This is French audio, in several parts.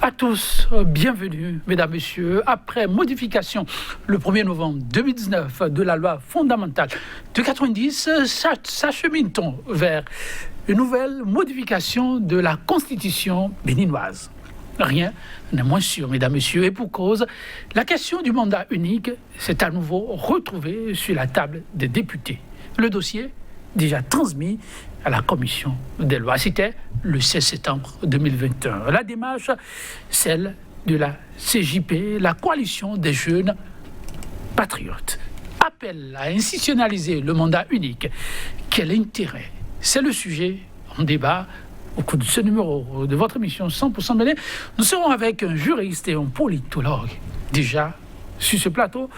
À tous, bienvenue, mesdames, messieurs. Après modification le 1er novembre 2019 de la loi fondamentale de 90, s'achemine-t-on vers une nouvelle modification de la Constitution béninoise. Rien n'est moins sûr, mesdames, messieurs, et pour cause, la question du mandat unique s'est à nouveau retrouvée sur la table des députés. Le dossier, déjà transmis à la commission des lois. C'était le 16 septembre 2021. La démarche, celle de la CJP, la coalition des jeunes patriotes, appelle à institutionnaliser le mandat unique. Quel intérêt? C'est le sujet en débat au cours de ce numéro de votre émission 100% Bénin. Nous serons avec un juriste et un politologue. Déjà, sur ce plateau,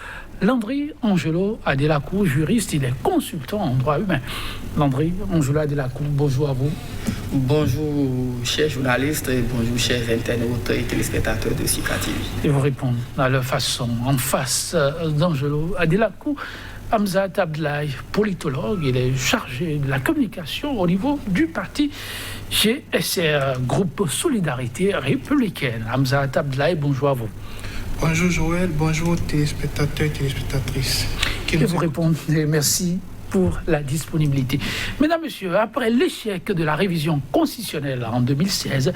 Landry Angelo Adelakou, juriste, il est consultant en droit humain. Landry Angelo Adelakou, bonjour à vous. Bonjour, chers journalistes, et bonjour, chers internautes et téléspectateurs de Sika TV. Et vous répondre à leur façon, en face d'Angelo Adelakou, Hamza Abdoulaye, politologue, il est chargé de la communication au niveau du parti GSR, groupe Solidarité Républicaine. Hamza Abdoulaye, bonjour à vous. Bonjour Joël, bonjour téléspectateurs et téléspectatrices. Et vous répondre, merci pour la disponibilité. Mesdames, Messieurs, après l'échec de la révision constitutionnelle en 2016,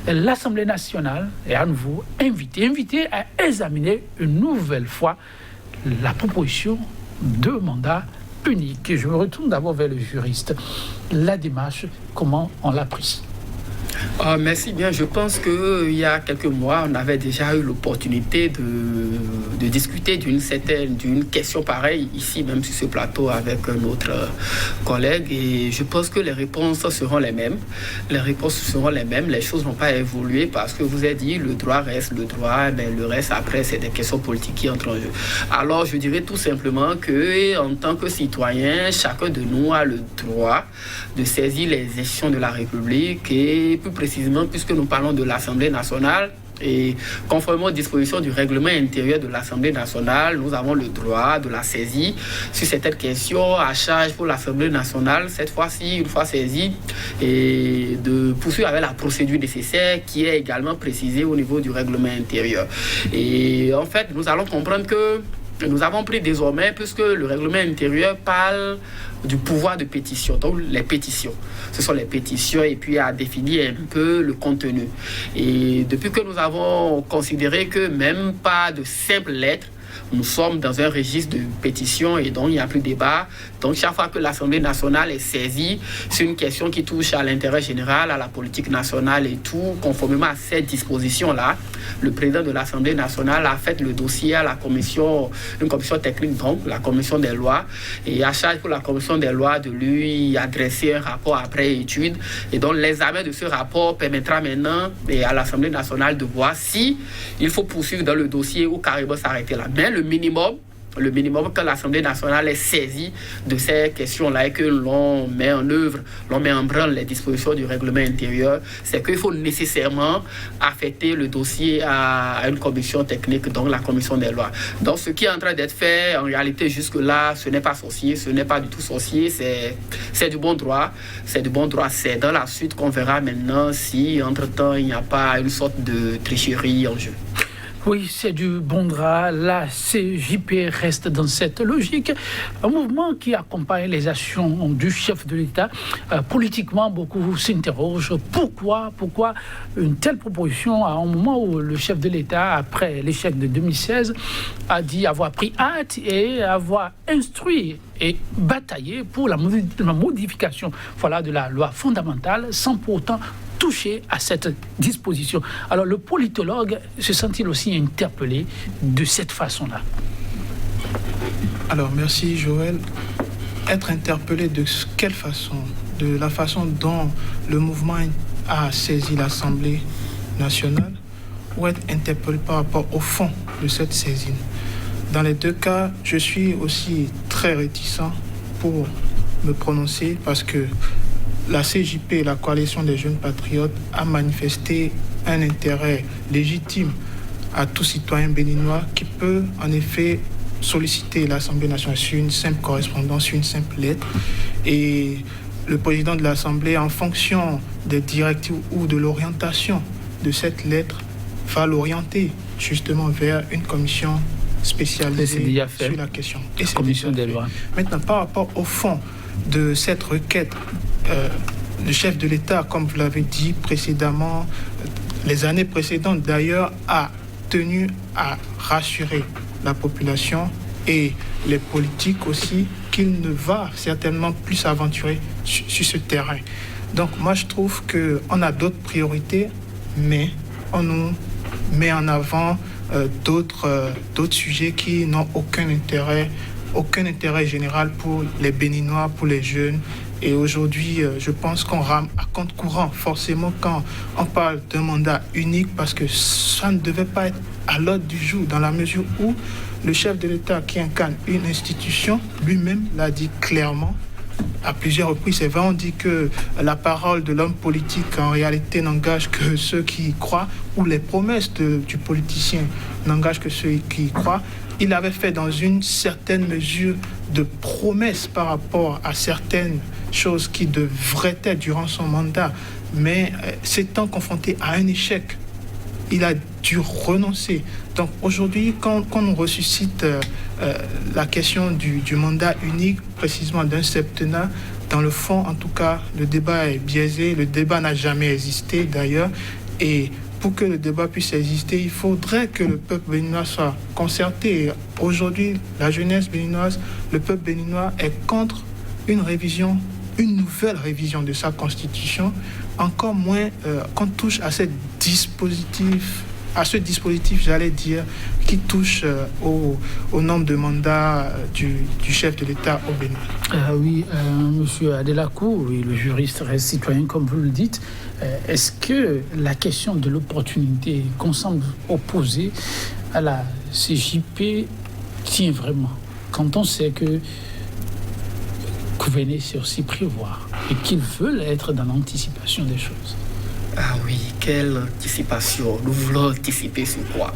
l'Assemblée nationale est à nouveau invitée à examiner une nouvelle fois la proposition de mandat unique. Je me retourne d'abord vers le juriste. La démarche, comment on l'a prise? Merci bien. Je pense qu'il y a quelques mois, on avait déjà eu l'opportunité de discuter d'une question pareille, ici même sur ce plateau avec notre collègue. Et je pense que les réponses seront les mêmes. Les choses n'ont pas évolué parce que vous avez dit le droit reste le droit, mais le reste après, c'est des questions politiques qui entrent en jeu. Alors, je dirais tout simplement qu'en tant que citoyen, chacun de nous a le droit de saisir les institutions de la République et plus précisément, puisque nous parlons de l'Assemblée nationale, et conformément aux dispositions du règlement intérieur de l'Assemblée nationale, nous avons le droit de la saisie sur certaines questions à charge pour l'Assemblée nationale, cette fois-ci, une fois saisie, et de poursuivre avec la procédure nécessaire qui est également précisée au niveau du règlement intérieur. Et en fait, nous allons comprendre que nous avons pris désormais, puisque le règlement intérieur parle du pouvoir de pétition, donc les pétitions. Ce sont les pétitions et puis à définir un peu le contenu. Et depuis que nous avons considéré que même pas de simples lettres, nous sommes dans un registre de pétition et donc il n'y a plus de débat. Donc chaque fois que l'Assemblée nationale est saisie, c'est une question qui touche à l'intérêt général, à la politique nationale et tout. Conformément à cette disposition-là, le président de l'Assemblée nationale a fait le dossier à la commission, une commission technique, donc la commission des lois, et à charge pour la commission des lois de lui adresser un rapport après étude. Et donc l'examen de ce rapport permettra maintenant à l'Assemblée nationale de voir si il faut poursuivre dans le dossier ou carrément s'arrêter là. Mais le minimum que l'Assemblée nationale est saisie de ces questions-là et que l'on met en œuvre, l'on met en branle les dispositions du règlement intérieur, c'est qu'il faut nécessairement affecter le dossier à une commission technique, donc la commission des lois. Donc ce qui est en train d'être fait, en réalité jusque-là, ce n'est pas sorcier, ce n'est pas du tout sorcier, c'est du bon droit. C'est du bon droit. C'est dans la suite qu'on verra maintenant si, entre-temps, il n'y a pas une sorte de tricherie en jeu. Oui, c'est du bon droit. La CJP reste dans cette logique. Un mouvement qui accompagne les actions du chef de l'État. Politiquement, beaucoup s'interrogent. Pourquoi une telle proposition à un moment où le chef de l'État, après l'échec de 2016, a dit avoir pris acte et avoir instruit et bataillé pour la modification de la loi fondamentale sans pour autant toucher à cette disposition. Alors le politologue se sent-il aussi interpellé de cette façon-là? Alors merci Joël. Être interpellé de quelle façon? De la façon dont le mouvement a saisi l'Assemblée nationale ou être interpellé par rapport au fond de cette saisine? Dans les deux cas, je suis aussi très réticent pour me prononcer parce que la CJP, la coalition des jeunes patriotes, a manifesté un intérêt légitime à tout citoyen béninois qui peut en effet solliciter l'Assemblée nationale sur une simple correspondance, sur une simple lettre. Et le président de l'Assemblée, en fonction des directives ou de l'orientation de cette lettre, va l'orienter justement vers une commission spécialisée sur la question. Et c'est commission des lois. Maintenant, par rapport au fond de cette requête, le chef de l'État, comme vous l'avez dit précédemment, les années précédentes d'ailleurs, a tenu à rassurer la population et les politiques aussi qu'il ne va certainement plus s'aventurer sur ce terrain. Donc moi je trouve qu'on a d'autres priorités, mais on nous met en avant d'autres sujets qui n'ont aucun intérêt général pour les Béninois, pour les jeunes. Et aujourd'hui, je pense qu'on rame à compte courant, forcément, quand on parle d'un mandat unique, parce que ça ne devait pas être à l'ordre du jour, dans la mesure où le chef de l'État qui incarne une institution, lui-même l'a dit clairement, à plusieurs reprises. C'est vrai, on dit que la parole de l'homme politique, en réalité, n'engage que ceux qui y croient, ou les promesses du politicien n'engagent que ceux qui y croient. Il avait fait dans une certaine mesure de promesses par rapport à certaines choses qui devraient être durant son mandat, mais s'étant confronté à un échec, il a dû renoncer. Donc aujourd'hui, quand on ressuscite la question du mandat unique, précisément d'un septennat, dans le fond, en tout cas, le débat est biaisé, le débat n'a jamais existé d'ailleurs, et pour que le débat puisse exister, il faudrait que le peuple béninois soit concerté. Aujourd'hui, la jeunesse béninoise, le peuple béninois est contre une nouvelle révision de sa constitution, encore moins qu'on touche à ce dispositif, j'allais dire, qui touche au nombre de mandats du chef de l'État au Bénin. Oui, monsieur Adelakou, oui, le juriste reste citoyen, comme vous le dites. Est-ce que la question de l'opportunité qu'on semble opposer à la CJP tient vraiment, quand on sait que Kouvené sait aussi prévoir et qu'ils veulent être dans l'anticipation des choses? Ah oui, quelle anticipation. Nous voulons anticiper sur quoi?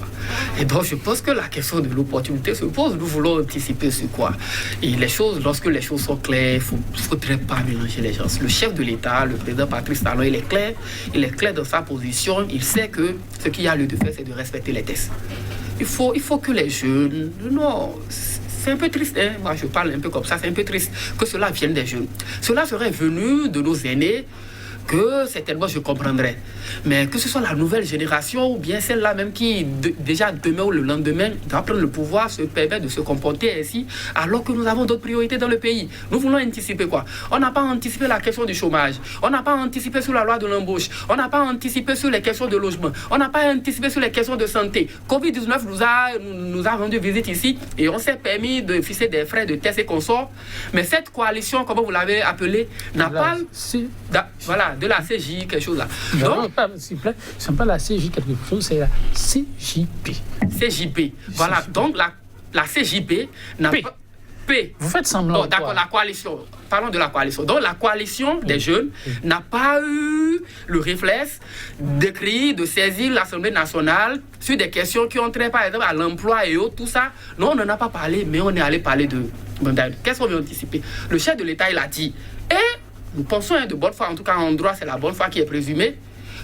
Et donc, je pense que la question de l'opportunité se pose. Nous voulons anticiper sur quoi? Et lorsque les choses sont claires, il ne faudrait pas mélanger les gens. Le chef de l'État, le président Patrice Talon, il est clair dans sa position. Il sait que ce qu'il y a lieu de faire, c'est de respecter les textes. Il faut que les jeunes... Non, c'est un peu triste, hein? Moi je parle un peu comme ça, c'est un peu triste que cela vienne des jeunes. Cela serait venu de nos aînés, que certainement je comprendrais. Mais que ce soit la nouvelle génération ou bien celle-là même qui, déjà demain ou le lendemain, doit prendre le pouvoir, se permet de se comporter ainsi, alors que nous avons d'autres priorités dans le pays. Nous voulons anticiper quoi? On n'a pas anticipé la question du chômage, on n'a pas anticipé sur la loi de l'embauche, on n'a pas anticipé sur les questions de logement, on n'a pas anticipé sur les questions de santé. Covid-19 nous a rendu visite ici et on s'est permis de fixer des frais de tests et consorts. Mais cette coalition, comme vous l'avez appelée, n'a pas... Voilà, de la CJ, quelque chose là. Donc, s'il vous plaît, ce n'est pas la CJ quelque chose, c'est la CJP. CJP. Voilà, CJP. Donc la CJP n'a pas... P. Vous faites semblant. Oh, d'accord, la coalition. Parlons de la coalition. Donc la coalition des jeunes n'a pas eu le réflexe d'écrire, de saisir l'Assemblée nationale sur des questions qui ont trait par exemple à l'emploi et autres, tout ça. Non, on n'en a pas parlé, mais on est allé parler de mandat. Qu'est-ce qu'on veut anticiper? Le chef de l'État, il a dit, et nous pensons de bonne foi, en tout cas en droit, c'est la bonne foi qui est présumée,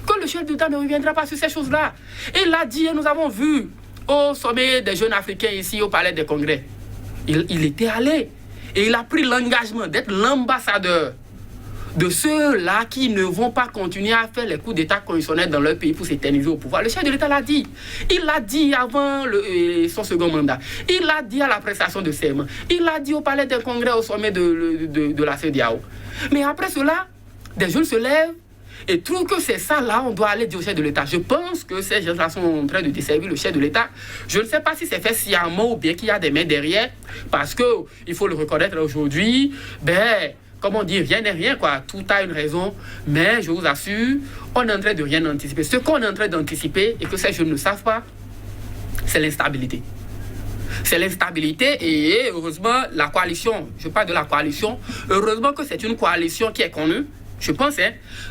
que le chef de l'État ne reviendra pas sur ces choses-là. Et il a dit, et nous avons vu au sommet des jeunes africains ici au Palais des Congrès, il était allé et il a pris l'engagement d'être l'ambassadeur de ceux-là qui ne vont pas continuer à faire les coups d'État constitutionnels dans leur pays pour s'éterniser au pouvoir. Le chef de l'État l'a dit. Il l'a dit avant son second mandat. Il l'a dit à la prestation de serment. Il l'a dit au Palais des Congrès au sommet de la CEDEAO. Mais après cela, des jeunes se lèvent et trouvent que c'est ça là, on doit aller dire au chef de l'État. Je pense que ces gens-là sont en train de desservir le chef de l'État. Je ne sais pas si c'est fait sciemment ou bien qu'il y a des mains derrière, parce qu'il faut le reconnaître aujourd'hui, comment dire, rien n'est rien, quoi. Tout a une raison, mais je vous assure, on est en train de rien anticiper. Ce qu'on est en train d'anticiper et que ces jeunes ne savent pas, c'est l'instabilité. C'est l'instabilité et heureusement, la coalition, je parle de la coalition, heureusement que c'est une coalition qui est connue, je pense,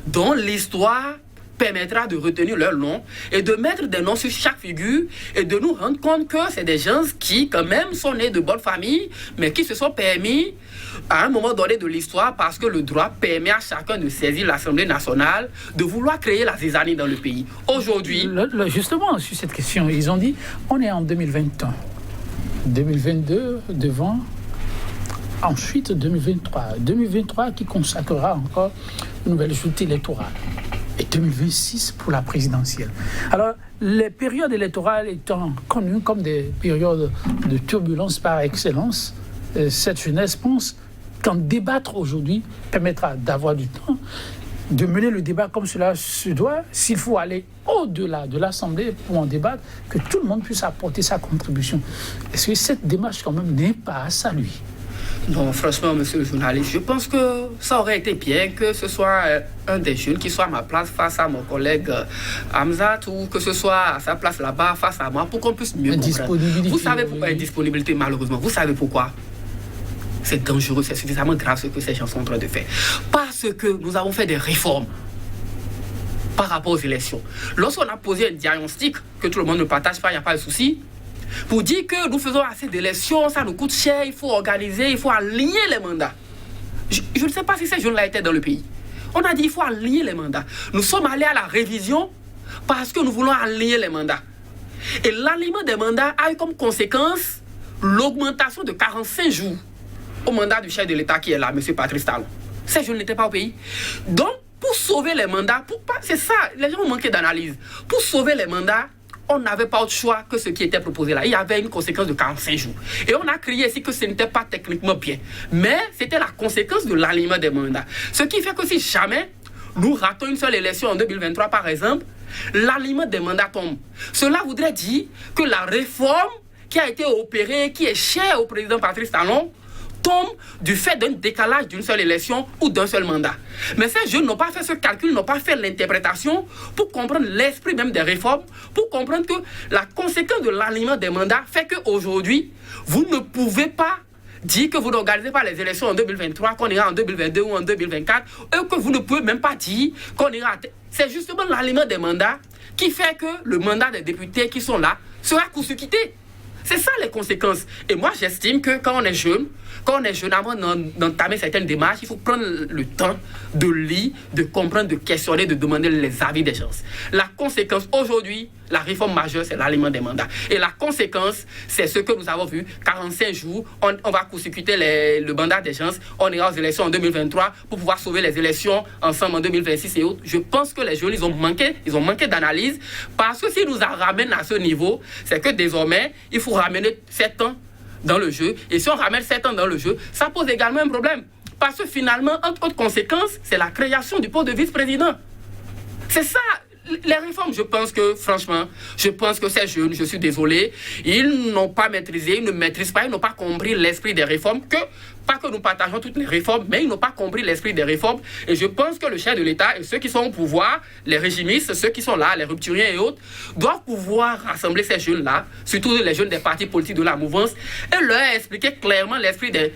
dont l'histoire permettra de retenir leur nom et de mettre des noms sur chaque figure et de nous rendre compte que c'est des gens qui, quand même, sont nés de bonne famille, mais qui se sont permis, à un moment donné de l'histoire, parce que le droit permet à chacun de saisir l'Assemblée nationale, de vouloir créer la zizanie dans le pays. Aujourd'hui... Justement, sur cette question, ils ont dit, on est en 2021, 2022 devant... Ensuite, 2023 qui consacrera encore une nouvelle joute électorale. Et 2026 pour la présidentielle. Alors, les périodes électorales étant connues comme des périodes de turbulence par excellence, cette jeunesse pense qu'en débattre aujourd'hui permettra d'avoir du temps, de mener le débat comme cela se doit, s'il faut aller au-delà de l'Assemblée pour en débattre, que tout le monde puisse apporter sa contribution. Est-ce que cette démarche quand même n'est pas à saluer? Non, franchement, monsieur le journaliste, je pense que ça aurait été bien que ce soit un des jeunes qui soit à ma place face à mon collègue Hamzat, ou que ce soit à sa place là-bas face à moi pour qu'on puisse mieux comprendre. Vous savez pourquoi indisponibilité, malheureusement? Vous savez pourquoi? C'est dangereux, c'est suffisamment grave ce que ces gens sont en train de faire. Parce que nous avons fait des réformes par rapport aux élections. Lorsqu'on a posé un diagnostic que tout le monde ne partage pas, il n'y a pas de souci, pour dire que nous faisons assez d'élections, ça nous coûte cher, il faut organiser, il faut aligner les mandats. Je ne sais pas si ces jeunes-là étaient dans le pays. On a dit qu'il faut aligner les mandats. Nous sommes allés à la révision parce que nous voulons aligner les mandats. Et l'alignement des mandats a eu comme conséquence l'augmentation de 45 jours au mandat du chef de l'État qui est là, M. Patrice Talon. Ces jeunes n'étaient pas au pays. Donc, pour sauver les mandats, c'est ça, les gens ont manqué d'analyse. Pour sauver les mandats, on n'avait pas autre choix que ce qui était proposé là. Il y avait une conséquence de 45 jours. Et on a crié ici que ce n'était pas techniquement bien. Mais c'était la conséquence de l'alignement des mandats. Ce qui fait que si jamais nous ratons une seule élection en 2023, par exemple, l'alignement des mandats tombe. Cela voudrait dire que la réforme qui a été opérée, qui est chère au président Patrice Talon, tombe du fait d'un décalage d'une seule élection ou d'un seul mandat. Mais ces jeunes n'ont pas fait ce calcul, n'ont pas fait l'interprétation pour comprendre l'esprit même des réformes, pour comprendre que la conséquence de l'alignement des mandats fait qu'aujourd'hui, vous ne pouvez pas dire que vous n'organisez pas les élections en 2023, qu'on ira en 2022 ou en 2024, et que vous ne pouvez même pas dire qu'on ira... C'est justement l'alignement des mandats qui fait que le mandat des députés qui sont là sera court-circuité. C'est ça les conséquences. Et moi, j'estime que quand on est jeune avant d'entamer certaines démarches, il faut prendre le temps de lire, de comprendre, de questionner, de demander les avis des gens. La conséquence, aujourd'hui, la réforme majeure, c'est l'alignement des mandats. Et la conséquence, c'est ce que nous avons vu, 45 jours, on va court-circuiter le mandat des gens, on ira aux élections en 2023 pour pouvoir sauver les élections ensemble en 2026 et autres. Je pense que les jeunes, ils ont manqué d'analyse, parce que s'ils nous ramènent à ce niveau, c'est que désormais, il faut ramener 7 ans dans le jeu. Et si on ramène 7 ans dans le jeu, ça pose également un problème. Parce que finalement, entre autres conséquences, c'est la création du poste de vice-président. C'est ça, les réformes. Je pense que, franchement, ces jeunes, je suis désolé, ils n'ont pas maîtrisé, ils ne maîtrisent pas, ils n'ont pas compris l'esprit des réformes, pas que nous partageons toutes les réformes, mais ils n'ont pas compris l'esprit des réformes. Et je pense que le chef de l'État et ceux qui sont au pouvoir, les régimistes, ceux qui sont là, les rupturiens et autres, doivent pouvoir rassembler ces jeunes-là, surtout les jeunes des partis politiques de la mouvance, et leur expliquer clairement l'esprit des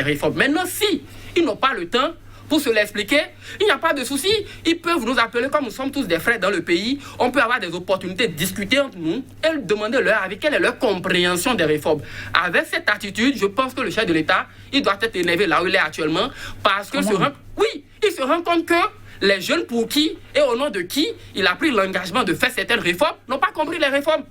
réformes. Maintenant, si ils n'ont pas le temps pour se l'expliquer, il n'y a pas de souci. Ils peuvent nous appeler, comme nous sommes tous des frères dans le pays, on peut avoir des opportunités de discuter entre nous et demander leur avis, quelle est leur compréhension des réformes. Avec cette attitude, je pense que le chef de l'État, il doit être élevé là où il est actuellement, parce que il se rend compte que les jeunes pour qui et au nom de qui il a pris l'engagement de faire certaines réformes n'ont pas compris les réformes.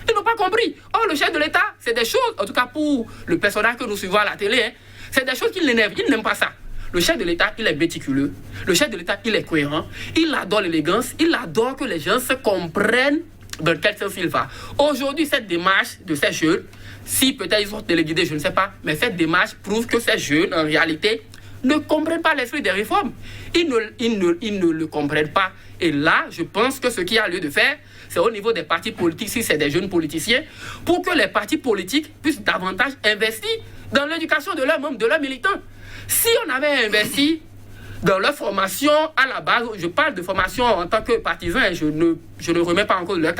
Ils n'ont pas compris. Or, le chef de l'État, c'est des choses, en tout cas pour le personnage que nous suivons à la télé, c'est des choses qui l'énervent. Il n'aime pas ça. Le chef de l'État, il est méticuleux. Le chef de l'État, il est cohérent. Il adore l'élégance. Il adore que les gens se comprennent dans quel sens il va. Aujourd'hui, cette démarche de ces jeunes, si peut-être ils sont téléguidés, je ne sais pas, mais cette démarche prouve que ces jeunes, en réalité, ne comprennent pas l'esprit des réformes. Ils ne le comprennent pas. Et là, je pense que ce qu'il y a lieu de faire, c'est au niveau des partis politiques, si c'est des jeunes politiciens, pour que les partis politiques puissent davantage investir dans l'éducation de leurs membres, de leurs militants. Si on avait investi dans leur formation à la base, je parle de formation en tant que partisan et je ne remets pas en cause leur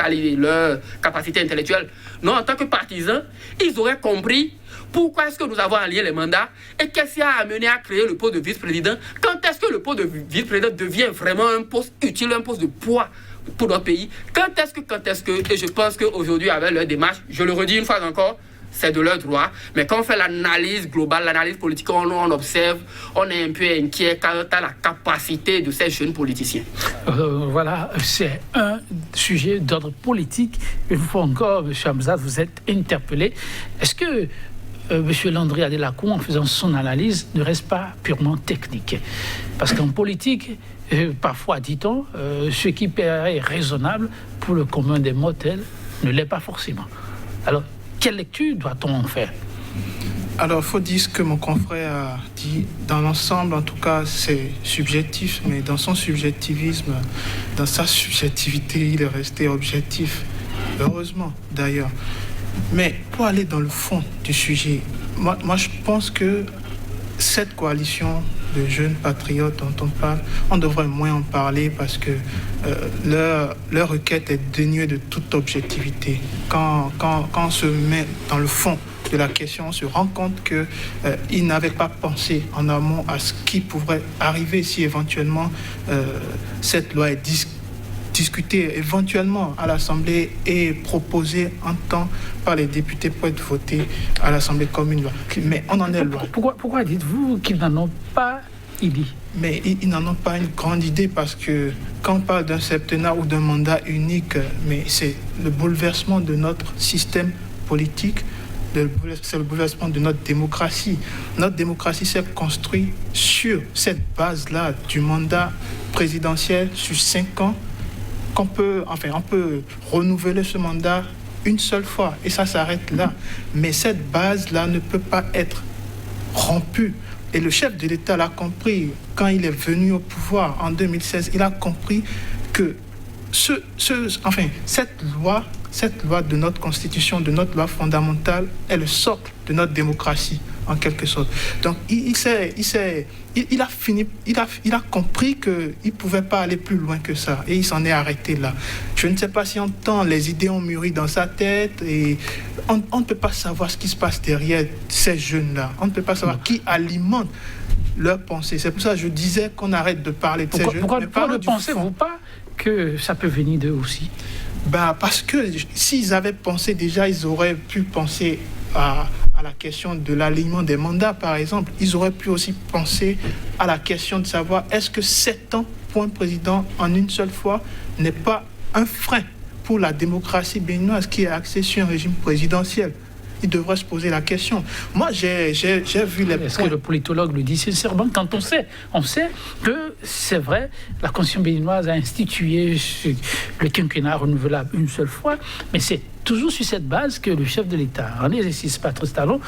capacité intellectuelle. Non, en tant que partisans, ils auraient compris pourquoi est-ce que nous avons allié les mandats et qu'est-ce qui a amené à créer le poste de vice-président. Quand est-ce que le poste de vice-président devient vraiment un poste utile, un poste de poids pour notre pays? Quand est-ce que, et je pense qu'aujourd'hui, avec leur démarche, je le redis une fois encore, c'est de leur droit. Mais quand on fait l'analyse globale, l'analyse politique, on observe, on est un peu inquiet quant à la capacité de ces jeunes politiciens. Voilà, c'est un sujet d'ordre politique. Une fois encore, M. Hamzat, vous êtes interpellé. Est-ce que M. Landry Adelakou, en faisant son analyse, ne reste pas purement technique? Parce qu'en politique, parfois, dit-on, ce qui paraît raisonnable pour le commun des mortels ne l'est pas forcément. Alors, quelle lecture doit-on en faire? Alors, il faut dire ce que mon confrère a dit. Dans l'ensemble, en tout cas, c'est subjectif, mais dans son subjectivisme, dans sa subjectivité, il est resté objectif. Heureusement, d'ailleurs. Mais pour aller dans le fond du sujet, moi je pense que cette coalition de jeunes patriotes dont on parle, on devrait moins en parler parce que leur requête est dénuée de toute objectivité. Quand on se met dans le fond de la question, on se rend compte qu'ils n'avaient pas pensé en amont à ce qui pourrait arriver si éventuellement cette loi est discutée éventuellement à l'Assemblée et proposée en temps par les députés pour être votée à l'Assemblée comme une loi. Mais on en est loin. Pourquoi dites-vous qu'ils n'en ont pas idée? Mais ils n'en ont pas une grande idée parce que quand on parle d'un septennat ou d'un mandat unique, mais c'est le bouleversement de notre système politique, c'est le bouleversement de notre démocratie. Notre démocratie s'est construite sur cette base-là du mandat présidentiel sur 5 ans. On peut renouveler ce mandat une seule fois et ça s'arrête là. Mais cette base-là ne peut pas être rompue. Et le chef de l'État l'a compris quand il est venu au pouvoir en 2016. Il a compris que cette loi de notre Constitution, de notre loi fondamentale, est le socle de notre démocratie, en quelque sorte. Donc, il a compris qu'il ne pouvait pas aller plus loin que ça. Et il s'en est arrêté là. Je ne sais pas si en temps, les idées ont mûri dans sa tête et on ne peut pas savoir ce qui se passe derrière ces jeunes-là. On ne peut pas savoir qui alimente leurs pensées. C'est pour ça que je disais qu'on arrête de parler de ces jeunes. Pourquoi ne pensez-vous pas que ça peut venir d'eux aussi? Parce que s'ils avaient pensé déjà, ils auraient pu penser à la question de l'alignement des mandats, par exemple. Ils auraient pu aussi penser à la question de savoir est-ce que 7 ans pour un président en une seule fois n'est pas un frein pour la démocratie béninoise qui est axée sur un régime présidentiel. Ils devraient se poser la question. Moi, j'ai vu les Est-ce que le politologue le dit sincèrement quand on sait que c'est vrai, la Constitution béninoise a institué le quinquennat renouvelable une seule fois, mais c'est toujours sur cette base que le chef de l'État, en exercice Patrice Talon,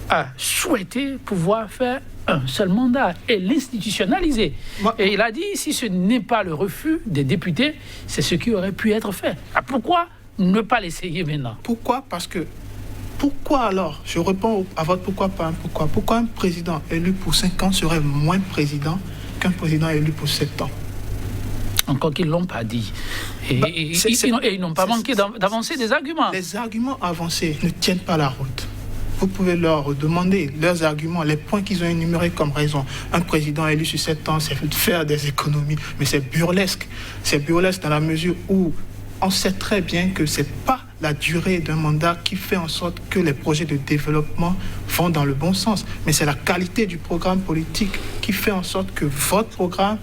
a souhaité pouvoir faire un seul mandat et l'institutionnaliser. Et il a dit, si ce n'est pas le refus des députés, c'est ce qui aurait pu être fait. Pourquoi ne pas l'essayer maintenant? Pourquoi alors? Je réponds à votre pourquoi pas un pourquoi. Pourquoi un président élu pour 5 ans serait moins président qu'un président élu pour 7 ans? Encore qu'ils ne l'ont pas dit. Et ils n'ont pas manqué d'avancer des arguments. Les arguments avancés ne tiennent pas la route. Vous pouvez leur demander leurs arguments, les points qu'ils ont énumérés comme raison. Un président élu sur 7 ans, c'est de faire des économies. Mais c'est burlesque. C'est burlesque dans la mesure où on sait très bien que ce n'est pas la durée d'un mandat qui fait en sorte que les projets de développement vont dans le bon sens. Mais c'est la qualité du programme politique qui fait en sorte que votre programme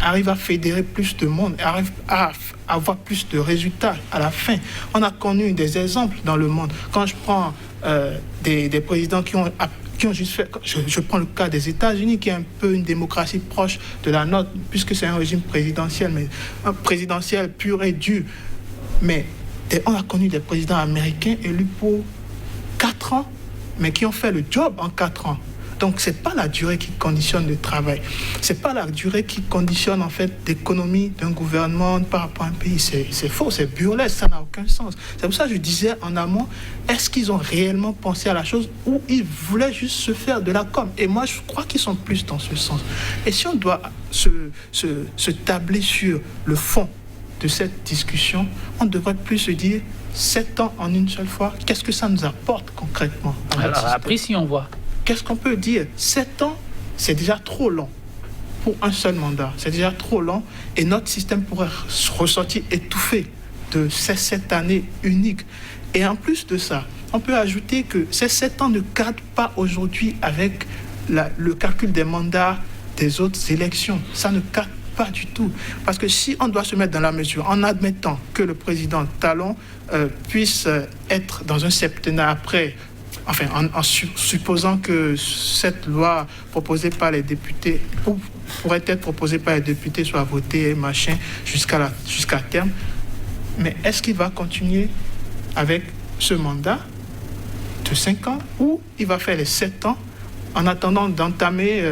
arrive à fédérer plus de monde, arrive à avoir plus de résultats à la fin. On a connu des exemples dans le monde. Quand je prends des présidents qui ont juste fait... Je prends le cas des États-Unis, qui est un peu une démocratie proche de la nôtre, puisque c'est un régime présidentiel, mais un présidentiel pur et dur. Mais on a connu des présidents américains élus pour 4 ans, mais qui ont fait le job en 4 ans. Donc, ce n'est pas la durée qui conditionne le travail. Ce n'est pas la durée qui conditionne, en fait, l'économie d'un gouvernement par rapport à un pays. C'est faux, c'est burlesque, ça n'a aucun sens. C'est pour ça que je disais en amont, est-ce qu'ils ont réellement pensé à la chose ou ils voulaient juste se faire de la com? Et moi, je crois qu'ils sont plus dans ce sens. Et si on doit se tabler sur le fond de cette discussion, on devrait plus se dire 7 ans en une seule fois, qu'est-ce que ça nous apporte concrètement? Alors après, si on voit. Qu'est-ce qu'on peut dire? 7 ans, c'est déjà trop long pour un seul mandat. C'est déjà trop long et notre système pourrait ressortir étouffé de ces 7 années uniques. Et en plus de ça, on peut ajouter que ces 7 ans ne cadrent pas aujourd'hui avec le calcul des mandats des autres élections. Ça ne cadre pas du tout. Parce que si on doit se mettre dans la mesure, en admettant que le président Talon puisse être dans un septennat après, enfin, en supposant que cette loi proposée par les députés, ou pourrait être proposée par les députés, soit votée, machin, jusqu'à terme, mais est-ce qu'il va continuer avec ce mandat de 5 ans ou il va faire les 7 ans en attendant d'entamer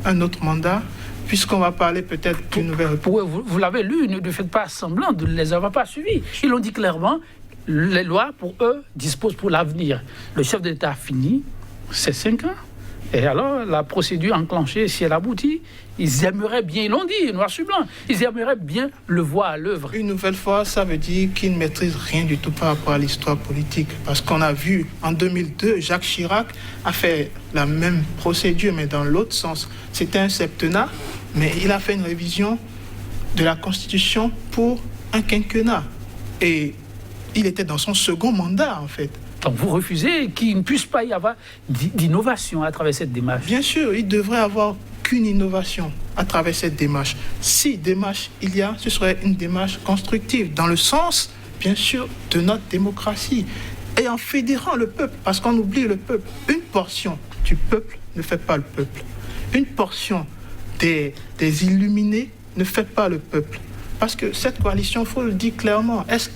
un autre mandat, puisqu'on va parler peut-être d'une nouvelle république? Vous l'avez lu, ne faites pas semblant de ne les avoir pas suivis. Ils l'ont dit clairement, les lois, pour eux, disposent pour l'avenir. Le chef d'État a fini, c'est 5 ans. Et alors, la procédure enclenchée, si elle aboutit, ils aimeraient bien, ils l'ont dit, noir sur blanc, ils aimeraient bien le voir à l'œuvre. Une nouvelle fois, ça veut dire qu'ils ne maîtrisent rien du tout par rapport à l'histoire politique. Parce qu'on a vu, en 2002, Jacques Chirac a fait la même procédure, mais dans l'autre sens. C'était un septennat, mais il a fait une révision de la Constitution pour un quinquennat. Et il était dans son second mandat, en fait. Donc vous refusez qu'il ne puisse pas y avoir d'innovation à travers cette démarche? Bien sûr, il devrait avoir qu'une innovation à travers cette démarche. Si démarche il y a, ce serait une démarche constructive, dans le sens, bien sûr, de notre démocratie. Et en fédérant le peuple, parce qu'on oublie le peuple. Une portion du peuple ne fait pas le peuple. Une portion des illuminés ne fait pas le peuple. Parce que cette coalition, il faut le dire clairement, est-ce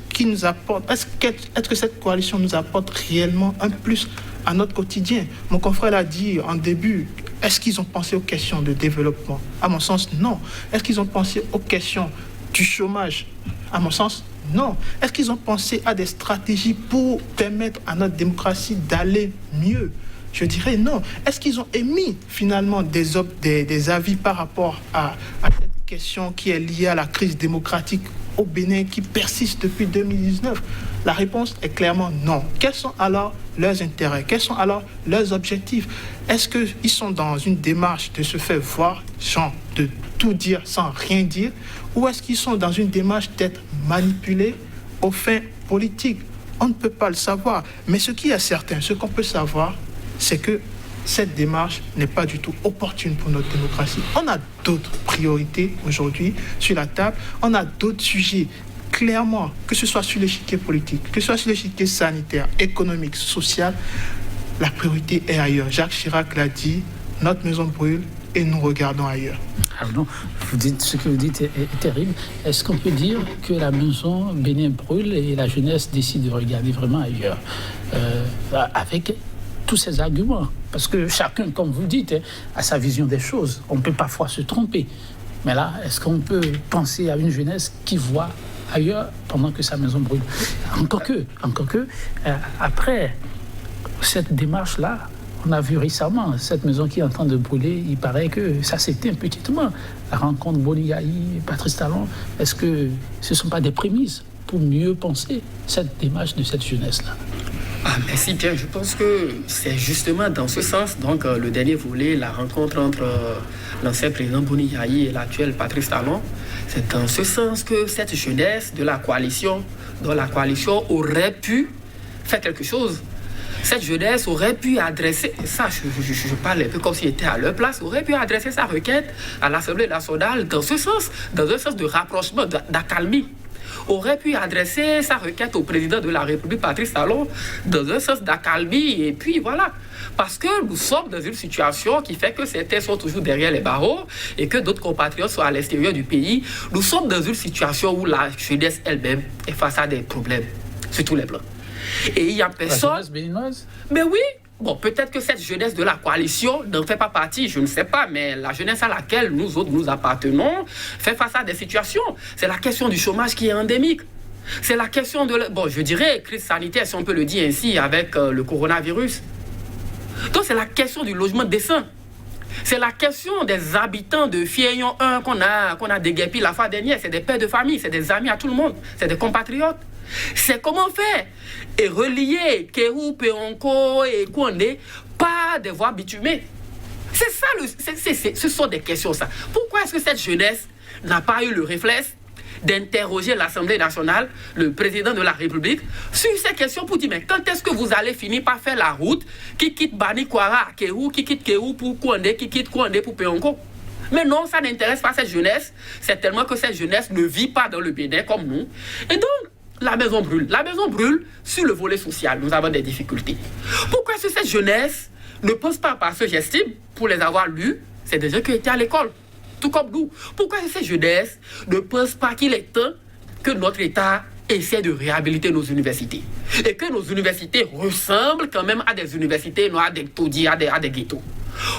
que cette coalition nous apporte réellement un plus à notre quotidien? Mon confrère l'a dit en début, est-ce qu'ils ont pensé aux questions de développement? À mon sens, non. Est-ce qu'ils ont pensé aux questions du chômage? À mon sens, non. Est-ce qu'ils ont pensé à des stratégies pour permettre à notre démocratie d'aller mieux? Je dirais non. Est-ce qu'ils ont émis finalement des avis par rapport à cette question qui est liée à la crise démocratique au Bénin qui persiste depuis 2019? La réponse est clairement non. Quels sont alors leurs intérêts? Quels sont alors leurs objectifs? Est-ce qu'ils sont dans une démarche de se faire voir, genre de tout dire sans rien dire, ou est-ce qu'ils sont dans une démarche d'être manipulés aux fins politiques? On ne peut pas le savoir. Mais ce qui est certain, ce qu'on peut savoir, c'est que cette démarche n'est pas du tout opportune pour notre démocratie. On a d'autres priorités aujourd'hui sur la table. On a d'autres sujets, clairement, que ce soit sur l'échiquier politique, que ce soit sur l'échiquier sanitaire, économique, social. La priorité est ailleurs. Jacques Chirac l'a dit, notre maison brûle et nous regardons ailleurs. Alors non, ce que vous dites est terrible. Est-ce qu'on peut dire que la maison Bénin brûle et la jeunesse décide de regarder vraiment ailleurs avec tous ces arguments? Parce que chacun, comme vous dites, a sa vision des choses. On peut parfois se tromper. Mais là, est-ce qu'on peut penser à une jeunesse qui voit ailleurs pendant que sa maison brûle? Encore que, après cette démarche-là, on a vu récemment cette maison qui est en train de brûler. Il paraît que ça s'éteint petitement. La rencontre Boni-Yayi, Patrice Talon, est-ce que ce ne sont pas des prémices pour mieux penser cette démarche de cette jeunesse-là? Merci bien. Je pense que c'est justement dans ce sens, donc le dernier volet, la rencontre entre l'ancien président Boni-Yayi et l'actuel Patrice Talon, c'est dans ce sens que cette jeunesse de la coalition, dont la coalition aurait pu faire quelque chose. Cette jeunesse aurait pu adresser, ça je parle un peu comme s'il était à leur place, aurait pu adresser sa requête à l'Assemblée nationale dans ce sens, dans un sens de rapprochement, d'accalmie. Aurait pu adresser sa requête au président de la République, Patrice Talon, dans un sens d'accalmie, et puis voilà. Parce que nous sommes dans une situation qui fait que certains sont toujours derrière les barreaux et que d'autres compatriotes sont à l'extérieur du pays. Nous sommes dans une situation où la jeunesse elle-même est face à des problèmes sur tous les plans. Et il y a personne... La jeunesse béninoise? Mais oui, bon, peut-être que cette jeunesse de la coalition n'en fait pas partie, je ne sais pas, mais la jeunesse à laquelle nous autres nous appartenons fait face à des situations. C'est la question du chômage qui est endémique. C'est la question de, bon, je dirais, crise sanitaire, si on peut le dire ainsi, avec le coronavirus. Donc, c'est la question du logement décent. C'est la question des habitants de Fieillon 1 qu'on a déguerpi la fois dernière. C'est des pères de famille, c'est des amis à tout le monde, c'est des compatriotes. C'est comment faire et relier Kéhou, Péonko et Kouandé par des voies bitumées. C'est ça, ce sont des questions, ça. Pourquoi est-ce que cette jeunesse n'a pas eu le réflexe d'interroger l'Assemblée nationale, le président de la République, sur ces questions pour dire, mais quand est-ce que vous allez finir par faire la route qui quitte Bani Kwara à Kéhou, qui quitte Kéhou pour Kouandé, qui quitte Kouandé pour Péonko? Mais non, ça n'intéresse pas cette jeunesse. C'est tellement que cette jeunesse ne vit pas dans le Bénin comme nous. Et donc, la maison brûle. La maison brûle sur le volet social. Nous avons des difficultés. Pourquoi est-ce que cette jeunesse ne pense pas, parce que j'estime, pour les avoir lus, c'est des gens qui étaient à l'école, tout comme nous. Pourquoi est-ce que cette jeunesse ne pense pas qu'il est temps que notre État essaie de réhabiliter nos universités et que nos universités ressemblent quand même à des universités, non à des taudis, à des ghettos?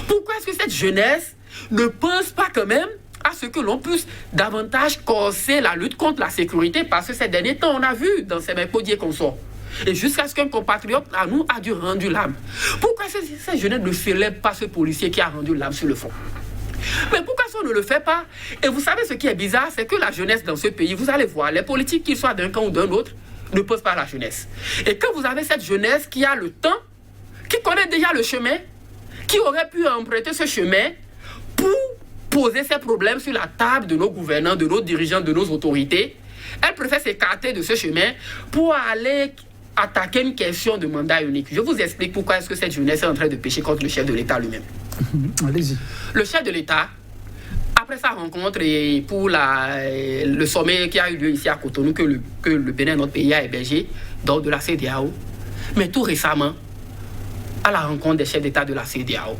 Pourquoi est-ce que cette jeunesse ne pense pas quand même à ce que l'on puisse davantage corser la lutte contre la sécurité, parce que ces derniers temps, on a vu dans ces mêmes podiers qu'on sort. Et jusqu'à ce qu'un compatriote à nous a dû rendre l'âme. Pourquoi cette jeunesse ne célèbre pas ce policier qui a rendu l'âme sur le front? Mais pourquoi ça on ne le fait pas? Et vous savez ce qui est bizarre, c'est que la jeunesse dans ce pays, vous allez voir, les politiques, qu'ils soient d'un camp ou d'un autre, ne posent pas la jeunesse. Et quand vous avez cette jeunesse qui a le temps, qui connaît déjà le chemin, qui aurait pu emprunter ce chemin pour poser ces problèmes sur la table de nos gouvernants, de nos dirigeants, de nos autorités, elle préfère s'écarter de ce chemin pour aller attaquer une question de mandat unique. Je vous explique pourquoi est-ce que cette jeunesse est en train de pécher contre le chef de l'État lui-même. Allez-y. Le chef de l'État, après sa rencontre et pour le sommet qui a eu lieu ici à Cotonou, que le Bénin, notre pays, a hébergé, donc de la CEDEAO, mais tout récemment, à la rencontre des chefs d'État de la CEDEAO,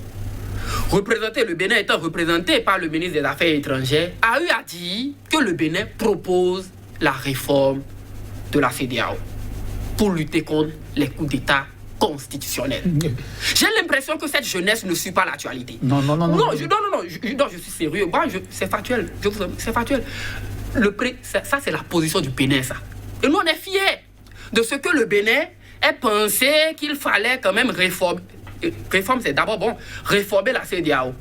le Bénin étant représenté par le ministre des Affaires étrangères, a eu à dire que le Bénin propose la réforme de la CEDEAO pour lutter contre les coups d'État constitutionnels. J'ai l'impression que cette jeunesse ne suit pas l'actualité. Non, je suis sérieux. Moi, c'est factuel. C'est factuel. Ça, c'est la position du Bénin, ça. Et nous, on est fiers de ce que le Bénin ait pensé qu'il fallait quand même réformer. Réforme, c'est d'abord bon, réformer la CEDEAO.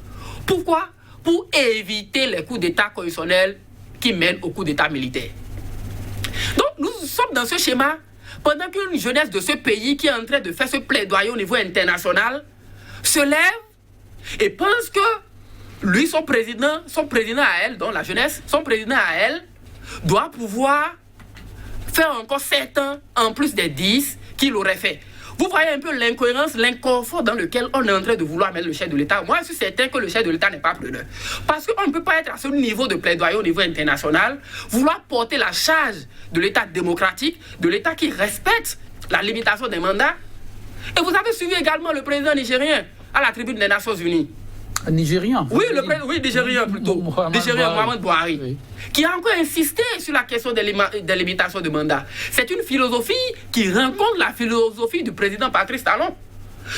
Pourquoi? Pour éviter les coups d'État constitutionnels qui mènent au coup d'État militaire. Donc, nous sommes dans ce schéma pendant qu'une jeunesse de ce pays qui est en train de faire ce plaidoyer au niveau international se lève et pense que lui, son président à elle, donc la jeunesse, son président à elle, doit pouvoir faire encore 7 ans en plus des 10 qu'il aurait fait. Vous voyez un peu l'incohérence, l'inconfort dans lequel on est en train de vouloir mettre le chef de l'État. Moi, je suis certain que le chef de l'État n'est pas preneur. Parce qu'on ne peut pas être à ce niveau de plaidoyer au niveau international, vouloir porter la charge de l'État démocratique, de l'État qui respecte la limitation des mandats. Et vous avez suivi également le président nigérien à la tribune des Nations Unies. Nigérien? Oui, nigérien plutôt. Nigérien, Mohamed Buhari. Oui. Qui a encore insisté sur la question des limitations de mandat. C'est une philosophie qui rencontre la philosophie du président Patrice Talon.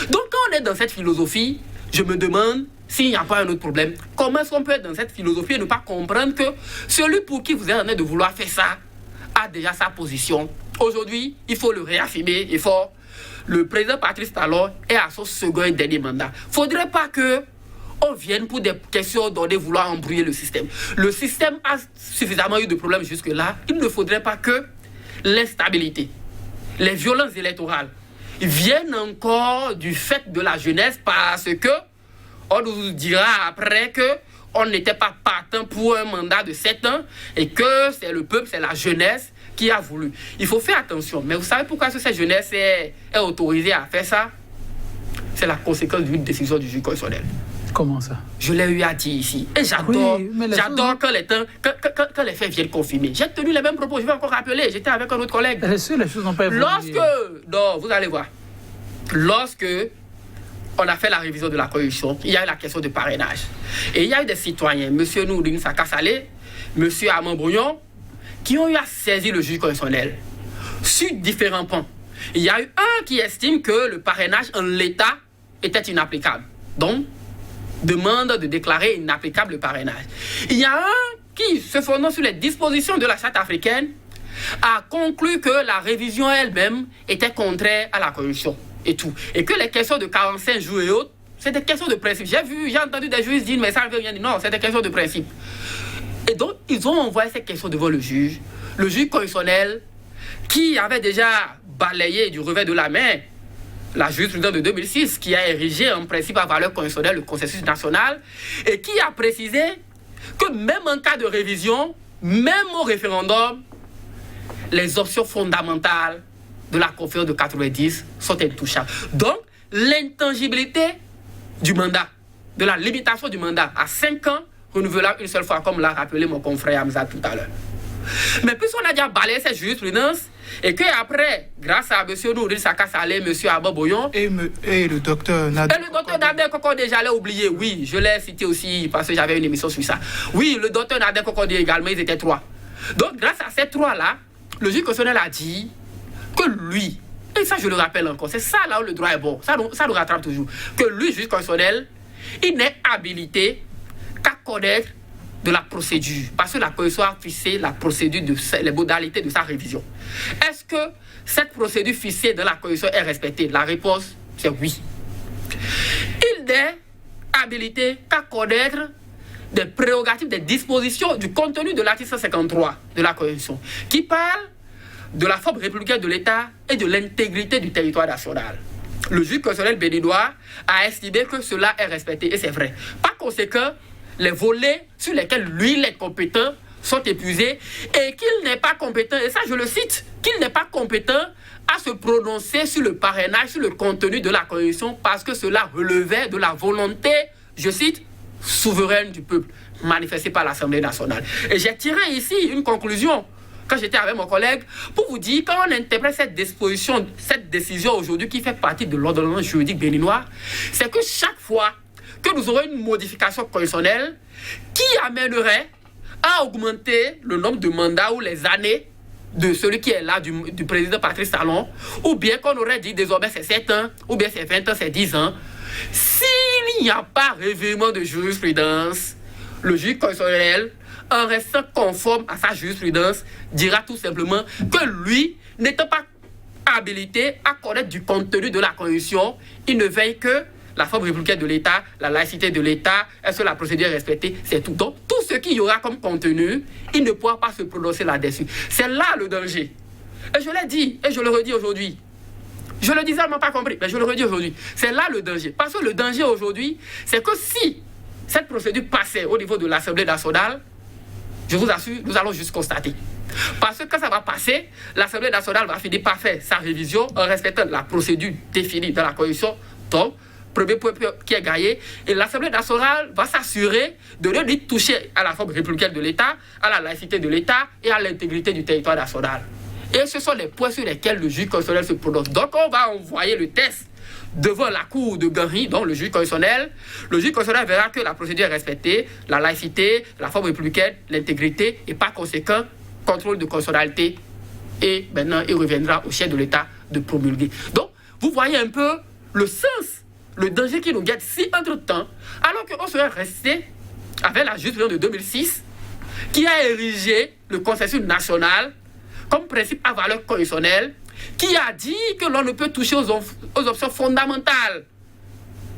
Donc quand on est dans cette philosophie, je me demande s'il n'y a pas un autre problème. Comment est-ce qu'on peut être dans cette philosophie et ne pas comprendre que celui pour qui vous êtes en train de vouloir faire ça a déjà sa position. Aujourd'hui, il faut le réaffirmer, il faut... Le président Patrice Talon est à son second et dernier mandat. Il ne faudrait pas que on vienne pour des questions données vouloir embrouiller le système. Le système a suffisamment eu de problèmes jusque-là. Il ne faudrait pas que l'instabilité, les violences électorales viennent encore du fait de la jeunesse, parce que on nous dira après que on n'était pas partant pour un mandat de 7 ans et que c'est le peuple, c'est la jeunesse qui a voulu. Il faut faire attention. Mais vous savez pourquoi cette jeunesse est autorisée à faire ça? C'est la conséquence d'une décision du juge constitutionnel. Comment ça? Je l'ai eu à dire ici. Et j'adore quand les faits viennent confirmer. J'ai tenu les mêmes propos, je vais encore rappeler. J'étais avec un autre collègue. Les choses n'ont pas évolué. Vous allez voir. Lorsque on a fait la révision de la Constitution, il y a eu la question de parrainage. Et il y a eu des citoyens, M. Nourdine Sakassale, M. Armand Brouillon, qui ont eu à saisir le juge constitutionnel sur différents points. Il y a eu un qui estime que le parrainage en l'état était inapplicable. Donc, demande de déclarer inapplicable le parrainage. Il y a un qui, se fondant sur les dispositions de la Charte africaine, a conclu que la révision elle-même était contraire à la Constitution et tout. Et que les questions de 45 jours et autres, c'est des questions de principe. J'ai entendu des juges dire, mais ça ne veut rien dire. Non, c'est des questions de principe. Et donc, ils ont envoyé ces questions devant le juge constitutionnel, qui avait déjà balayé du revers de la main la jurisprudence de 2006, qui a érigé en principe à valeur constitutionnelle le consensus national, et qui a précisé que même en cas de révision, même au référendum, les options fondamentales de la conférence de 90 sont intouchables. Donc, l'intangibilité du mandat, de la limitation du mandat à 5 ans, renouvelable une seule fois, comme l'a rappelé mon confrère Hamza tout à l'heure. Mais puisqu'on a déjà balayé cette jurisprudence, et qu'après, grâce à M. Nouril Saka Saleh, M. Abba Boyon, et le docteur Nader. Et le docteur Nader Kokode, j'allais oublier, oui, je l'ai cité aussi parce que j'avais une émission sur ça. Oui, le docteur Nader Kokode également, ils étaient 3. Donc, grâce à ces 3-là, le juge constitutionnel a dit que lui, et ça je le rappelle encore, c'est ça là où le droit est bon, ça nous rattrape toujours, que lui, juge constitutionnel, il n'est habilité qu'à connaître de la procédure, parce que la Constitution a fixé la procédure, les modalités de sa révision. Est-ce que cette procédure fixée dans la Constitution est respectée? La réponse, c'est oui. Il n'est habilité qu'à connaître des prérogatives, des dispositions du contenu de l'article 153 de la Constitution, qui parle de la forme républicaine de l'État et de l'intégrité du territoire national. Le juge constitutionnel béninois a estimé que cela est respecté, et c'est vrai. Par conséquent, les volets sur lesquels lui, il est compétent, sont épuisés, et qu'il n'est pas compétent, et ça je le cite, qu'il n'est pas compétent à se prononcer sur le parrainage, sur le contenu de la Constitution, parce que cela relevait de la volonté, je cite, souveraine du peuple, manifestée par l'Assemblée nationale. Et j'ai tiré ici une conclusion, quand j'étais avec mon collègue, pour vous dire, quand on interprète cette disposition, cette décision aujourd'hui qui fait partie de l'ordonnance juridique béninois, c'est que chaque fois que nous aurons une modification constitutionnelle qui amènerait à augmenter le nombre de mandats ou les années de celui qui est là, du président Patrice Talon, ou bien qu'on aurait dit désormais c'est 7 ans, ou bien c'est 20 ans, c'est 10 ans, s'il n'y a pas revirement de jurisprudence, le juge constitutionnel, en restant conforme à sa jurisprudence, dira tout simplement que lui, n'étant pas habilité à connaître du contenu de la Constitution, il ne veille que la forme républicaine de l'État, la laïcité de l'État, est-ce que la procédure est respectée? C'est tout. Donc, tout ce qu'il y aura comme contenu, il ne pourra pas se prononcer là-dessus. C'est là le danger. Et je l'ai dit, et je le redis aujourd'hui. Je le disais, elle m'a pas compris, mais je le redis aujourd'hui. C'est là le danger. Parce que le danger aujourd'hui, c'est que si cette procédure passait au niveau de l'Assemblée nationale, je vous assure, nous allons juste constater. Parce que quand ça va passer, l'Assemblée nationale va finir par faire sa révision en respectant la procédure définie dans la Constitution. Donc, premier point qui est gagné, et l'Assemblée nationale va s'assurer de ne pas toucher à la forme républicaine de l'État, à la laïcité de l'État et à l'intégrité du territoire national. Et ce sont les points sur lesquels le juge constitutionnel se prononce. Donc on va envoyer le test devant la cour de Gary, donc le juge constitutionnel. Le juge constitutionnel verra que la procédure est respectée, la laïcité, la forme républicaine, l'intégrité, et par conséquent, contrôle de constitutionnalité. Et maintenant, il reviendra au chef de l'État de promulguer. Donc, vous voyez un peu le sens, le danger qui nous guette si entre-temps, alors qu'on serait resté avec la jurisprudence de 2006, qui a érigé le consensus national comme principe à valeur constitutionnelle, qui a dit que l'on ne peut toucher aux options fondamentales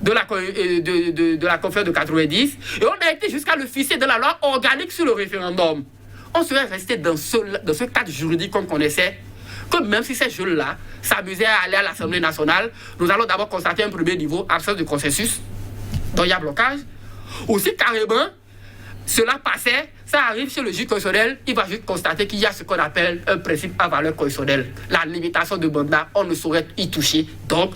de la conférence de 90, et on a été jusqu'à le fixer dans la loi organique sur le référendum. On serait resté dans ce cadre juridique qu'on connaissait, que même si ces jeunes-là s'amusaient à aller à l'Assemblée nationale, nous allons d'abord constater un premier niveau, absence de consensus, donc il y a blocage. Aussi carrément, cela passait, ça arrive chez le juge constitutionnel, il va juste constater qu'il y a ce qu'on appelle un principe à valeur constitutionnelle. La limitation de mandat, on ne saurait y toucher, donc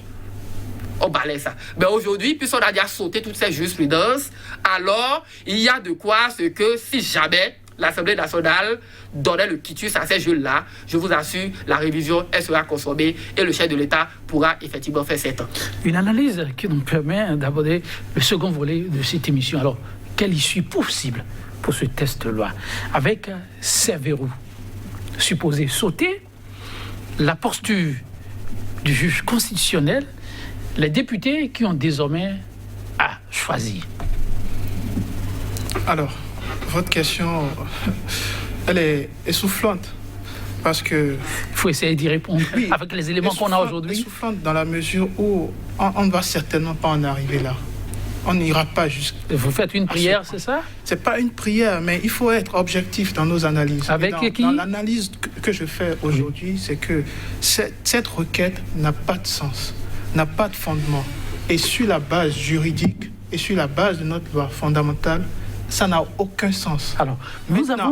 on balaye ça. Mais aujourd'hui, puisqu'on a déjà sauté toutes ces jurisprudences, alors il y a de quoi ce que si jamais l'Assemblée nationale donnait le quitus à ces jeunes-là, je vous assure, la révision, elle sera consommée et le chef de l'État pourra effectivement faire 7 ans. Une analyse qui nous permet d'aborder le second volet de cette émission. Alors, quelle issue possible pour ce test de loi? Avec ces verrous supposés sauter, la posture du juge constitutionnel les députés qui ont désormais à choisir. Alors, votre question, elle est essoufflante. Parce que... Il faut essayer d'y répondre avec les éléments qu'on a aujourd'hui. Essoufflante dans la mesure où on ne va certainement pas en arriver là. On n'ira pas jusqu'à... Vous faites une prière, c'est ça? C'est pas une prière, mais il faut être objectif dans nos analyses. Avec qui? Dans l'analyse que je fais aujourd'hui, c'est que cette requête n'a pas de sens, n'a pas de fondement. Et sur la base juridique et sur la base de notre loi fondamentale, ça n'a aucun sens. Alors,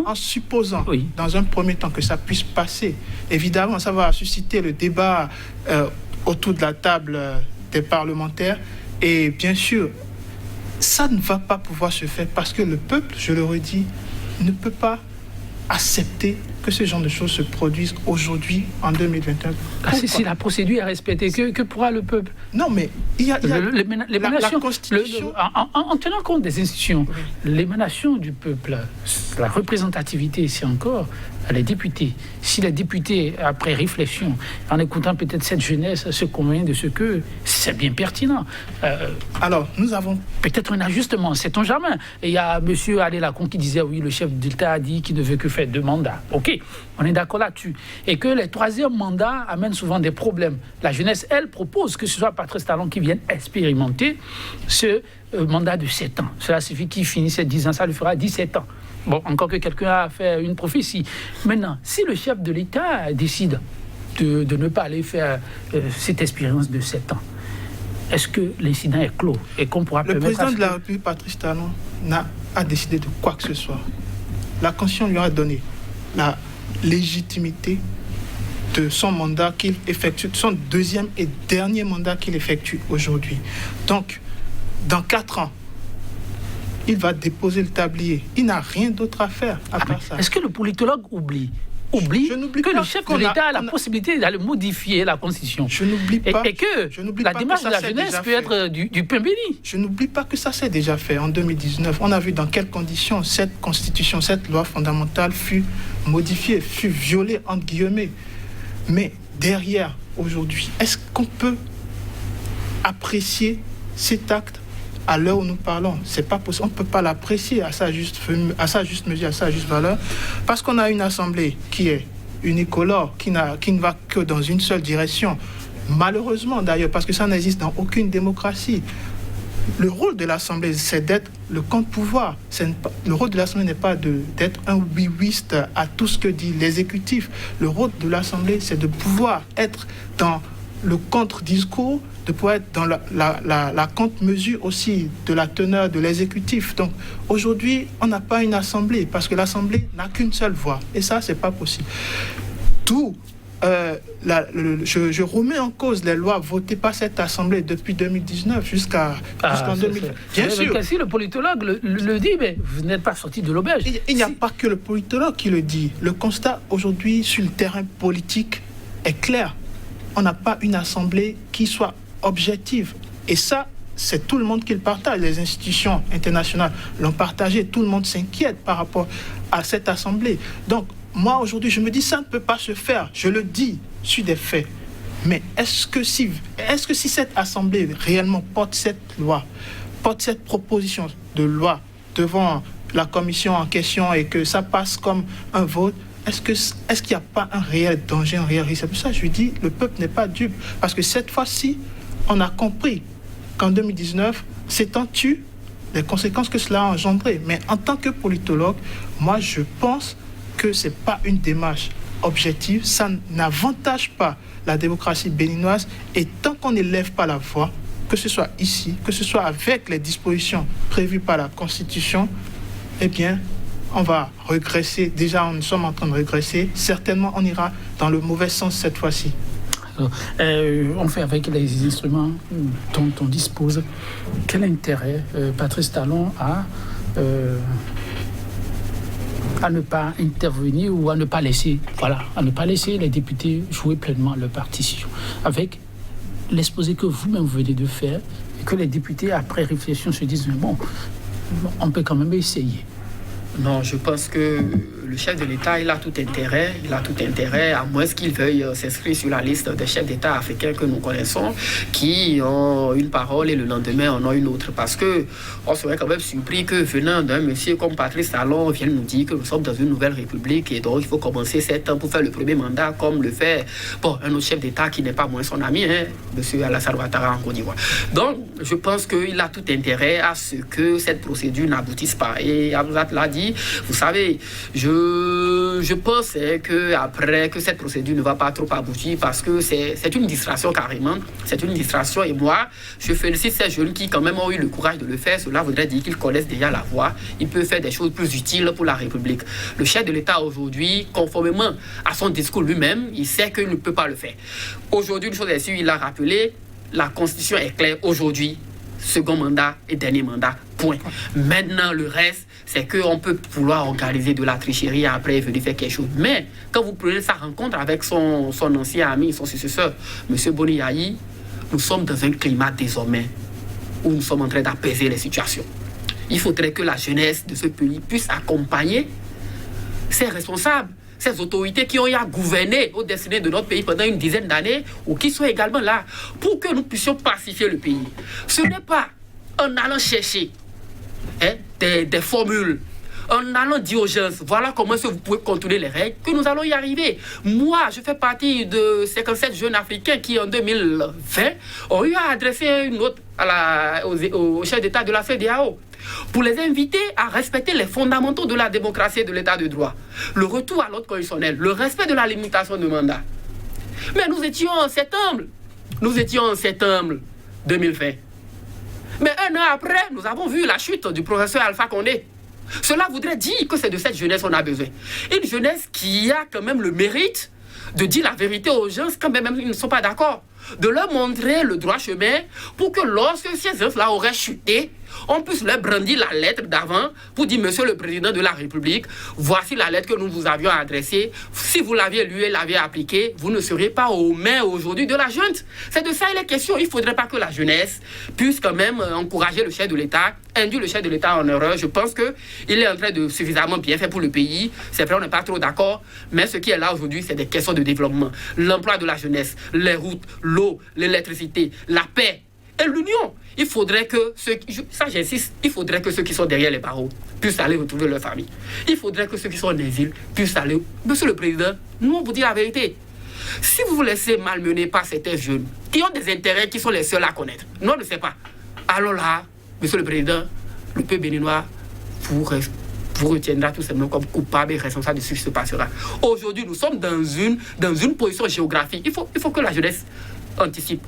en supposant, dans un premier temps, que ça puisse passer, évidemment, ça va susciter le débat autour de la table des parlementaires. Et bien sûr, ça ne va pas pouvoir se faire parce que le peuple, je le redis, ne peut pas accepter que ce genre de choses se produisent aujourd'hui, en 2021. Si la procédure est respectée, que pourra le peuple? Non, mais il y a la Constitution... en tenant compte des institutions, l'émanation du peuple, la représentativité, c'est encore les députés. Si les députés, après réflexion, en écoutant peut-être cette jeunesse, se convainc de ce que c'est bien pertinent. Alors, nous avons... Peut-être un ajustement, sait-on jamais. Et il y a M. Alain Lacon qui disait, oui, le chef d'État a dit qu'il ne veut que faire 2 mandats. OK, on est d'accord là-dessus. Et que les 3e mandats amènent souvent des problèmes. La jeunesse, elle, propose que ce soit Patrice Talon qui vienne expérimenter ce mandat de 7 ans. Cela suffit qu'il finisse 10 ans, ça lui fera 17 ans. Bon, encore que quelqu'un a fait une prophétie. Maintenant, si le chef de l'État décide de ne pas aller faire cette expérience de 7 ans, est-ce que l'incident est clos et qu'on pourra permettre... Le président de la République, Patrice Talon, n'a pas décidé de quoi que ce soit. La Constitution lui a donné la légitimité de son mandat qu'il effectue, son 2e et dernier mandat qu'il effectue aujourd'hui. Donc, dans 4 ans, il va déposer le tablier. Il n'a rien d'autre à faire à part ça. Est-ce que le politologue oublie que le chef de l'État a la possibilité d'aller modifier la Constitution? Je n'oublie pas. Et que la démarche de la jeunesse peut être du pain béni. Je n'oublie pas que ça s'est déjà fait en 2019. On a vu dans quelles conditions cette Constitution, cette loi fondamentale fut modifiée, fut violée, entre guillemets. Mais derrière, aujourd'hui, est-ce qu'on peut apprécier cet acte à l'heure où nous parlons? C'est pas possible. On ne peut pas l'apprécier à sa juste mesure, à sa juste valeur, parce qu'on a une assemblée qui est unicolore, qui ne va que dans une seule direction. Malheureusement d'ailleurs, parce que ça n'existe dans aucune démocratie. Le rôle de l'Assemblée, c'est d'être le contre-pouvoir. Le rôle de l'Assemblée n'est pas d'être un oui-wiste à tout ce que dit l'exécutif. Le rôle de l'Assemblée, c'est de pouvoir être dans le contre-discours, de pouvoir être dans la contre-mesure aussi de la teneur de l'exécutif. Donc aujourd'hui, on n'a pas une assemblée parce que l'assemblée n'a qu'une seule voix. Et ça, c'est pas possible. Tout, je remets en cause les lois votées par cette assemblée depuis 2019 jusqu'en 2020. Bien sûr. Si le politologue le dit, mais vous n'êtes pas sorti de l'auberge. Il n'y a pas que le politologue qui le dit. Le constat aujourd'hui sur le terrain politique est clair. On n'a pas une assemblée qui soit objective. Et ça, c'est tout le monde qui le partage. Les institutions internationales l'ont partagé. Tout le monde s'inquiète par rapport à cette assemblée. Donc, moi, aujourd'hui, je me dis, ça ne peut pas se faire. Je le dis sur des faits. Mais est-ce que si cette assemblée réellement porte cette loi, porte cette proposition de loi devant la commission en question et que ça passe comme un vote, est-ce qu'il n'y a pas un réel danger, un réel risque? C'est pour ça que je dis, le peuple n'est pas dupe. Parce que cette fois-ci, on a compris qu'en 2019, s'étant tu les conséquences que cela a engendré. Mais en tant que politologue, moi, je pense que ce n'est pas une démarche objective. Ça n'avantage pas la démocratie béninoise. Et tant qu'on n'élève pas la voix, que ce soit ici, que ce soit avec les dispositions prévues par la Constitution, eh bien, on va régresser. Déjà, nous sommes en train de régresser. Certainement, on ira dans le mauvais sens cette fois-ci. On fait avec les instruments dont on dispose. Quel intérêt Patrice Talon a à ne pas intervenir ou à ne pas laisser les députés jouer pleinement leur partition avec l'exposé que vous-même venez de faire et que les députés, après réflexion, se disent mais bon, on peut quand même essayer. Non, je pense que le chef de l'État, il a tout intérêt, à moins qu'il veuille s'inscrire sur la liste des chefs d'État africains que nous connaissons, qui ont une parole et le lendemain en ont une autre. Parce qu'on serait quand même surpris que venant d'un monsieur comme Patrice Talon vienne nous dire que nous sommes dans une nouvelle république et donc il faut commencer 7 ans pour faire le premier mandat comme le fait un autre chef d'État qui n'est pas moins son ami, monsieur Alassane Ouattara en Côte d'Ivoire. Donc, je pense qu'il a tout intérêt à ce que cette procédure n'aboutisse pas. Et Hamzat l'a dit, vous savez, je pense qu'après que cette procédure ne va pas trop aboutir parce que c'est une distraction carrément. C'est une distraction et moi, je félicite ces jeunes qui quand même ont eu le courage de le faire. Cela voudrait dire qu'ils connaissent déjà la voie. Ils peuvent faire des choses plus utiles pour la République. Le chef de l'État aujourd'hui, conformément à son discours lui-même, il sait qu'il ne peut pas le faire. Aujourd'hui, une chose est sûre, il a rappelé, la Constitution est claire aujourd'hui. Second mandat et dernier mandat, point. Maintenant, le reste, c'est qu'on peut vouloir organiser de la tricherie et après venir faire quelque chose. Mais quand vous prenez sa rencontre avec son ancien ami, son successeur, M. Boni Yayi, nous sommes dans un climat désormais où nous sommes en train d'apaiser les situations. Il faudrait que la jeunesse de ce pays puisse accompagner ses responsables, ces autorités qui ont eu à gouverner au destiné de notre pays pendant une dizaine d'années ou qui sont également là pour que nous puissions pacifier le pays. Ce n'est pas en allant chercher des formules, en allant dire aux gens, voilà comment vous pouvez contourner les règles, que nous allons y arriver. Moi, je fais partie de 57 jeunes Africains qui, en 2020, ont eu à adresser une note au chef d'État de la CEDEAO pour les inviter à respecter les fondamentaux de la démocratie et de l'état de droit. Le retour à l'ordre constitutionnel, le respect de la limitation de mandat. Mais nous étions en septembre. 2020. Mais un an après, nous avons vu la chute du professeur Alpha Condé. Cela voudrait dire que c'est de cette jeunesse qu'on a besoin. Une jeunesse qui a quand même le mérite de dire la vérité aux gens quand même ils ne sont pas d'accord. De leur montrer le droit chemin pour que lorsque ces gens-là auraient chuté, on puisse leur brandir la lettre d'avant pour dire, Monsieur le Président de la République, voici la lettre que nous vous avions adressée. Si vous l'aviez lue et l'aviez appliquée, vous ne seriez pas aux mains aujourd'hui de la junte. C'est de ça il est question. Il ne faudrait pas que la jeunesse puisse quand même encourager le chef de l'État, induire le chef de l'État en erreur. Je pense qu'il est en train de suffisamment bien faire pour le pays. C'est vrai, on n'est pas trop d'accord, mais ce qui est là aujourd'hui, c'est des questions de développement. L'emploi de la jeunesse, les routes, l'eau, l'électricité, la paix et l'union. Il faudrait que j'insiste, il faudrait que ceux qui sont derrière les barreaux puissent aller retrouver leur famille. Il faudrait que ceux qui sont en exil puissent aller. Monsieur le Président, nous on vous dit la vérité. Si vous vous laissez malmener par certains jeunes qui ont des intérêts qui sont les seuls à connaître, nous on ne sait pas. Alors là, Monsieur le Président, le peuple béninois vous retiendra tout simplement comme coupable et responsable de ce qui se passera. Aujourd'hui, nous sommes dans une position géographique. Il faut que la jeunesse anticipe.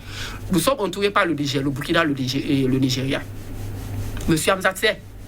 Nous sommes entourés par le Niger, le Burkina et le Nigeria. Monsieur Hamzat,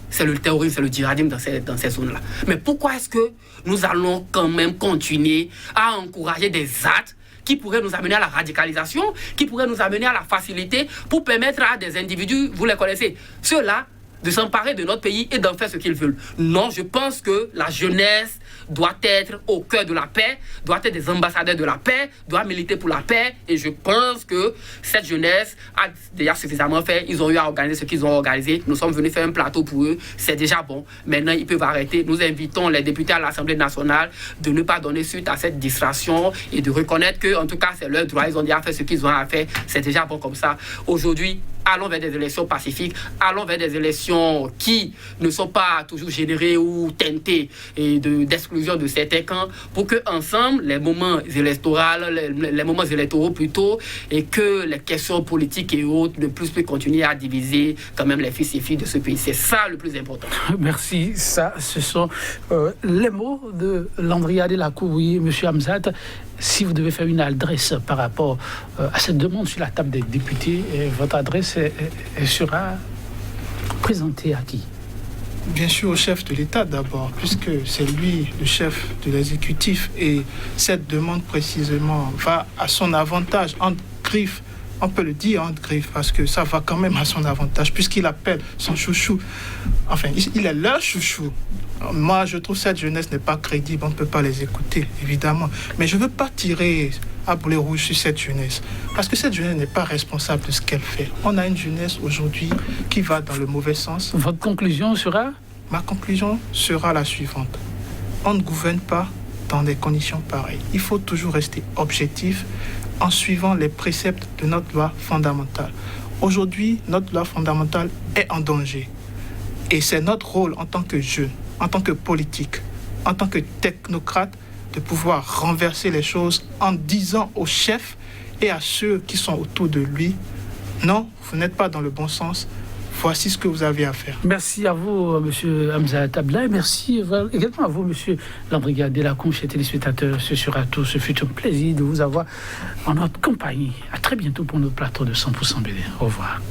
c'est le terrorisme, c'est le djihadisme dans ces zones-là. Mais pourquoi est-ce que nous allons quand même continuer à encourager des actes qui pourraient nous amener à la radicalisation, qui pourraient nous amener à la facilité pour permettre à des individus, vous les connaissez, ceux-là, de s'emparer de notre pays et d'en faire ce qu'ils veulent? Non, je pense que la jeunesse doit être au cœur de la paix, doit être des ambassadeurs de la paix, doit militer pour la paix. Et je pense que cette jeunesse a déjà suffisamment fait. Ils ont eu à organiser ce qu'ils ont organisé. Nous sommes venus faire un plateau pour eux. C'est déjà bon. Maintenant, ils peuvent arrêter. Nous invitons les députés à l'Assemblée nationale de ne pas donner suite à cette distraction et de reconnaître que, en tout cas, c'est leur droit. Ils ont déjà fait ce qu'ils ont à faire. C'est déjà bon comme ça. Aujourd'hui, allons vers des élections pacifiques, allons vers des élections qui ne sont pas toujours générées ou teintées d'exclusion de certains camps, pour que ensemble, les moments électoraux plutôt, et que les questions politiques et autres ne puissent plus continuer à diviser quand même les fils et filles de ce pays. C'est ça le plus important. Merci. Ça, ce sont les mots de Landria Delacouille, M. Hamzat. Si vous devez faire une adresse par rapport à cette demande sur la table des députés, votre adresse sera présentée à qui? Bien sûr au chef de l'État d'abord, puisque c'est lui le chef de l'exécutif et cette demande précisément va à son avantage, entre griffes. On peut le dire entre griffes parce que ça va quand même à son avantage puisqu'il appelle son chouchou. Enfin, il est leur chouchou. Moi, je trouve que cette jeunesse n'est pas crédible. On ne peut pas les écouter, évidemment. Mais je ne veux pas tirer à boulet rouge sur cette jeunesse parce que cette jeunesse n'est pas responsable de ce qu'elle fait. On a une jeunesse aujourd'hui qui va dans le mauvais sens. Votre conclusion sera? Ma conclusion sera la suivante. on ne gouverne pas dans des conditions pareilles. Il faut toujours rester objectif en suivant les préceptes de notre loi fondamentale. Aujourd'hui, notre loi fondamentale est en danger. Et c'est notre rôle en tant que jeunes, en tant que politiques, en tant que technocrates, de pouvoir renverser les choses en disant au chef et à ceux qui sont autour de lui, non, vous n'êtes pas dans le bon sens, voici ce que vous avez à faire. Merci à vous, M. Hamza Tabla, et merci également à vous, M. Landriga Delacouche, et téléspectateurs. Ce sera tout. Ce fut un plaisir de vous avoir en notre compagnie. À très bientôt pour notre plateau de 100% BD. Au revoir.